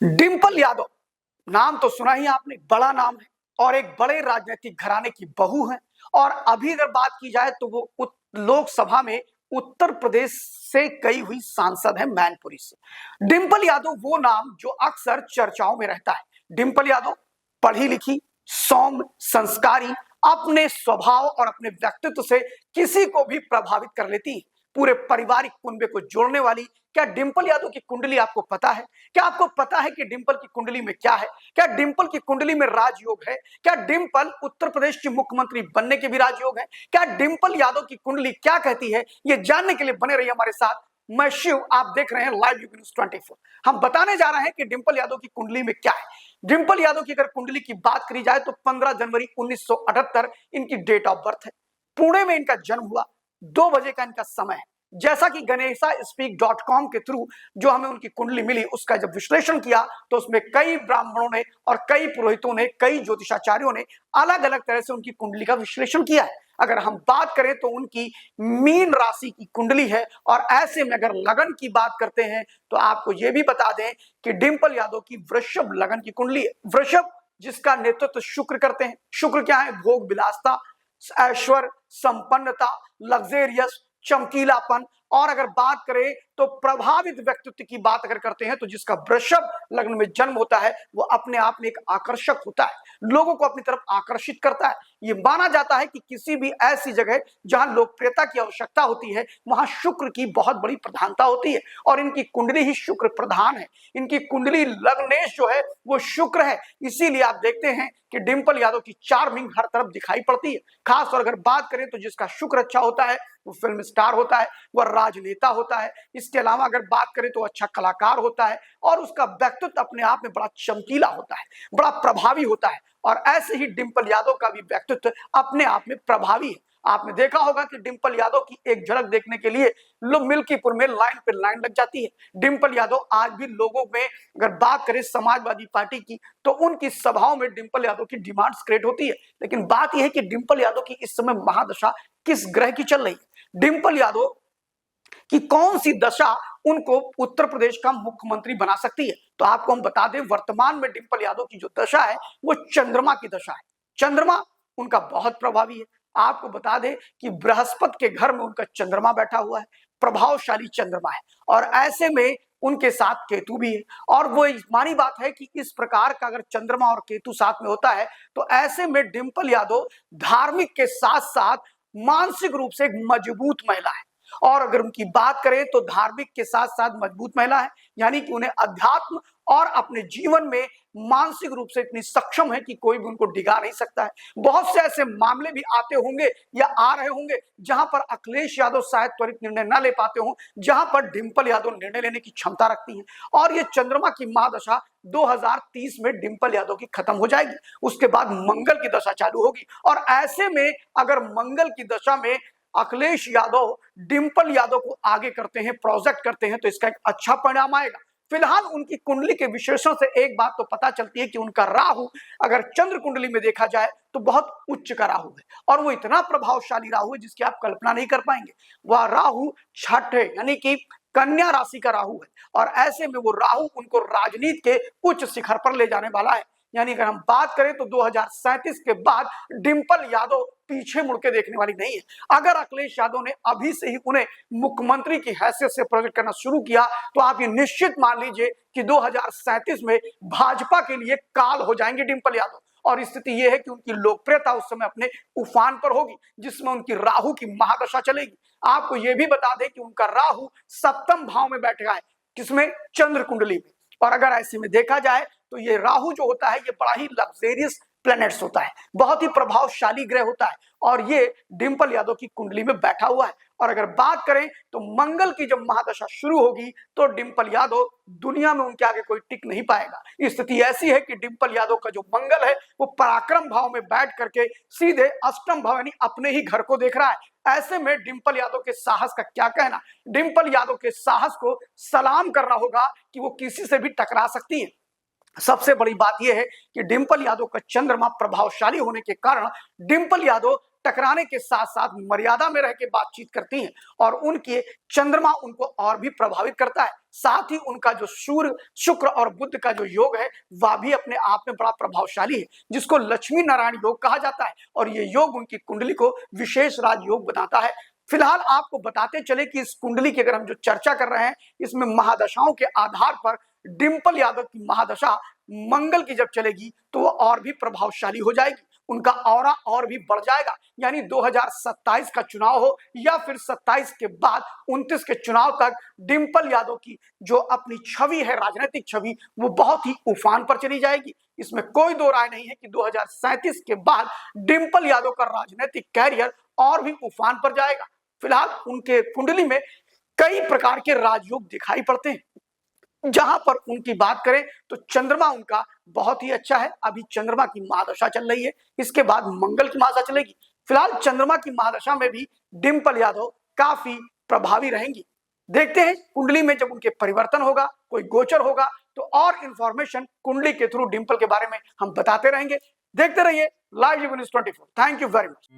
डिंपल यादव नाम तो सुना ही आपने, बड़ा नाम है और एक बड़े राजनीतिक घराने की बहू है। और अभी अगर बात की जाए तो वो लोकसभा में उत्तर प्रदेश से गई हुई सांसद है, मैनपुरी से। डिंपल यादव वो नाम जो अक्सर चर्चाओं में रहता है। डिंपल यादव पढ़ी लिखी, सौम्य, संस्कारी, अपने स्वभाव और अपने व्यक्तित्व से किसी को भी प्रभावित कर लेती है। पूरे पारिवारिक कुनबे को जोड़ने वाली। क्या डिंपल यादव की कुंडली आपको पता है? क्या आपको पता है कि डिंपल की कुंडली में क्या है? क्या डिंपल की कुंडली में राजयोग है? क्या डिंपल उत्तर प्रदेश की मुख्यमंत्री बनने के भी राजयोग है? क्या डिंपल यादव की कुंडली क्या कहती है? ये जानने के लिए बने रहिए हमारे साथ। मैं शिव, आप देख रहे हैं लाइव यूपी न्यूज़ 24। हम बताने जा रहे हैं कि डिंपल यादव की कुंडली में क्या है। डिंपल यादव की अगर कुंडली की बात करी जाए तो 15 जनवरी 1978 इनकी डेट ऑफ बर्थ है। पुणे में इनका जन्म हुआ, 2 बजे का इनका समय है। जैसा कि ganesaspeak.com के थ्रू जो हमें उनकी कुंडली मिली, उसका जब विश्लेषण किया तो उसमें कई ब्राह्मणों ने और कई पुरोहितों ने, कई ज्योतिषाचार्यों ने अलग अलग तरह से उनकी कुंडली का विश्लेषण किया है। अगर हम बात करें तो उनकी मीन राशि की कुंडली है। और ऐसे में अगर लगन की बात करते हैं तो आपको यह भी बता दें कि डिंपल यादव की वृषभ लगन की कुंडली है। वृषभ जिसका नेतृत्व शुक्र करते हैं। शुक्र क्या है? भोग विलासता, ऐश्वर्य, संपन्नता, लग्जेरियस, चमकीलापन। और अगर बात करें तो प्रभावित व्यक्तित्व की बात अगर करते हैं तो जिसका वृषभ लग्न में जन्म होता है वो अपने आप में एक आकर्षक होता है, लोगों को अपनी तरफ आकर्षित करता है। ये माना जाता है कि किसी भी ऐसी जगह जहां लोकप्रियता की आवश्यकता होती है वहां शुक्र की बहुत बड़ी प्रधानता होती है। और इनकी कुंडली ही शुक्र प्रधान है। इनकी कुंडली लग्नेश जो है वो शुक्र है। इसीलिए आप देखते हैं कि डिंपल यादव की चार्मिंग हर तरफ दिखाई पड़ती है। खास और अगर बात करें तो जिसका शुक्र अच्छा होता है वो फिल्म स्टार होता है, वह राजनेता होता है। इसके अलावा अगर बात करें तो अच्छा कलाकार होता है और उसका व्यक्तित्व अपने आप में बड़ा चमकीला होता है, बड़ा प्रभावी होता है। और ऐसे ही डिंपल यादव का भी व्यक्तित्व अपने आप में प्रभावी है। आपने देखा होगा कि डिंपल यादव की एक झलक देखने के लिए लोग मिल्कीपुर में लाइन पे लाइन लग जाती है। डिंपल यादव आज भी लोगों में, अगर बात करें समाजवादी पार्टी की, तो उनकी सभाओं में डिंपल यादव की डिमांड्स क्रिएट होती है। लेकिन बात यह है कि डिंपल यादव की इस समय महादशा किस ग्रह की चल रही है, डिंपल यादव कि कौन सी दशा उनको उत्तर प्रदेश का मुख्यमंत्री बना सकती है। तो आपको हम बता दें, वर्तमान में डिंपल यादव की जो दशा है वो चंद्रमा की दशा है। चंद्रमा उनका बहुत प्रभावी है। आपको बता दें कि बृहस्पति के घर में उनका चंद्रमा बैठा हुआ है, प्रभावशाली चंद्रमा है। और ऐसे में उनके साथ केतु भी है। और वो मानी बात है कि इस प्रकार का अगर चंद्रमा और केतु साथ में होता है तो ऐसे में डिंपल यादव धार्मिक के साथ साथ मानसिक रूप से एक मजबूत महिला है। और अगर उनकी बात करें तो धार्मिक के साथ साथ मजबूत महिला है, यानी कि उन्हें अध्यात्म और अपने जीवन में मानसिक रूप से इतनी सक्षम है कि कोई भी उनको डिगा नहीं सकता है। बहुत से ऐसे मामले भी आते होंगे या आ रहे होंगे जहां पर अखिलेश यादव शायद त्वरित निर्णय न ले पाते हो, जहां पर डिंपल यादव निर्णय लेने की क्षमता रखती हैं। और ये चंद्रमा की महादशा 2030 में डिंपल यादव की खत्म हो जाएगी। उसके बाद मंगल की दशा चालू होगी। और ऐसे में अगर मंगल की दशा में अखिलेश यादव डिंपल यादव को आगे करते हैं, प्रोजेक्ट करते हैं, तो इसका एक अच्छा परिणाम आएगा। फिलहाल उनकी कुंडली के विशेषण से एक बात तो पता चलती है कि उनका राहु अगर चंद्र कुंडली में देखा जाए तो बहुत उच्च का राहु है। और वो इतना प्रभावशाली राहु है जिसकी आप कल्पना नहीं कर पाएंगे। वह राहु छठे यानी कि कन्या राशि का राहु है। और ऐसे में वो राहु उनको राजनीति के उच्च शिखर पर ले जाने वाला है। यानी अगर हम बात करें तो 2037 के बाद डिंपल यादव पीछे मुड़ के देखने वाली नहीं है। अगर अखिलेश यादव ने अभी से ही उन्हें मुख्यमंत्री की हैसियत से प्रोजेक्ट करना शुरू किया तो आप ये निश्चित मान लीजिए कि 2037 में भाजपा के लिए काल हो जाएंगे डिंपल यादव। और स्थिति यह है कि उनकी लोकप्रियता उस समय अपने उफान पर होगी, जिसमें उनकी राहु की महादशा चलेगी। आपको यह भी बता दें कि उनका राहु सप्तम भाव में बैठ गया है, किसमें? चंद्र कुंडली में। और अगर ऐसे में देखा जाए तो ये राहु जो होता है ये बड़ा ही लग्जेरियस प्लैनेट्स होता है, बहुत ही प्रभावशाली ग्रह होता है। और ये डिंपल यादव की कुंडली में बैठा हुआ है। और अगर बात करें तो मंगल की जब महादशा शुरू होगी तो डिंपल यादव दुनिया में उनके आगे कोई टिक नहीं पाएगा। स्थिति ऐसी है कि डिंपल यादव का जो मंगल है वो पराक्रम भाव में बैठ करके सीधे अष्टम भाव यानी अपने ही घर को देख रहा है। ऐसे में डिंपल यादव के साहस का क्या कहना। डिंपल यादव के साहस को सलाम करना होगा कि वो किसी से भी टकरा सकती है। सबसे बड़ी बात यह है कि डिंपल यादव का चंद्रमा प्रभावशाली होने के कारण डिंपल यादव टकराने के साथ साथ मर्यादा में रह के बातचीत करती हैं और उनके चंद्रमा उनको और भी प्रभावित करता है। साथ ही उनका जो सूर्य, शुक्र और बुध का जो योग है वह भी अपने आप में बड़ा प्रभावशाली है, जिसको लक्ष्मी नारायण योग कहा जाता है। और ये योग उनकी कुंडली को विशेष राजयोग बनाता है। फिलहाल आपको बताते चले कि इस कुंडली की अगर हम जो चर्चा कर रहे हैं, इसमें महादशाओं के आधार पर डिंपल यादव की महादशा मंगल की जब चलेगी तो वो और भी प्रभावशाली हो जाएगी, उनका ऑरा और भी बढ़ जाएगा। यानी 2027 का चुनाव हो या फिर 27 के बाद 29 के चुनाव तक डिंपल यादव की जो अपनी छवि है, राजनीतिक छवि, वो बहुत ही उफान पर चली जाएगी। इसमें कोई दो राय नहीं है कि 2037 के बाद डिंपल यादव का राजनीतिक कैरियर और भी उफान पर जाएगा। फिलहाल उनके कुंडली में कई प्रकार के राजयोग दिखाई पड़ते हैं। जहां पर उनकी बात करें तो चंद्रमा उनका बहुत ही अच्छा है, अभी चंद्रमा की महादशा चल रही है, इसके बाद मंगल की महादशा चलेगी। फिलहाल चंद्रमा की महादशा में भी डिंपल यादव काफी प्रभावी रहेंगी। देखते हैं कुंडली में जब उनके परिवर्तन होगा, कोई गोचर होगा, तो और इंफॉर्मेशन कुंडली के थ्रू डिंपल के बारे में हम बताते रहेंगे। देखते रहिए live news 24। Thank you very much.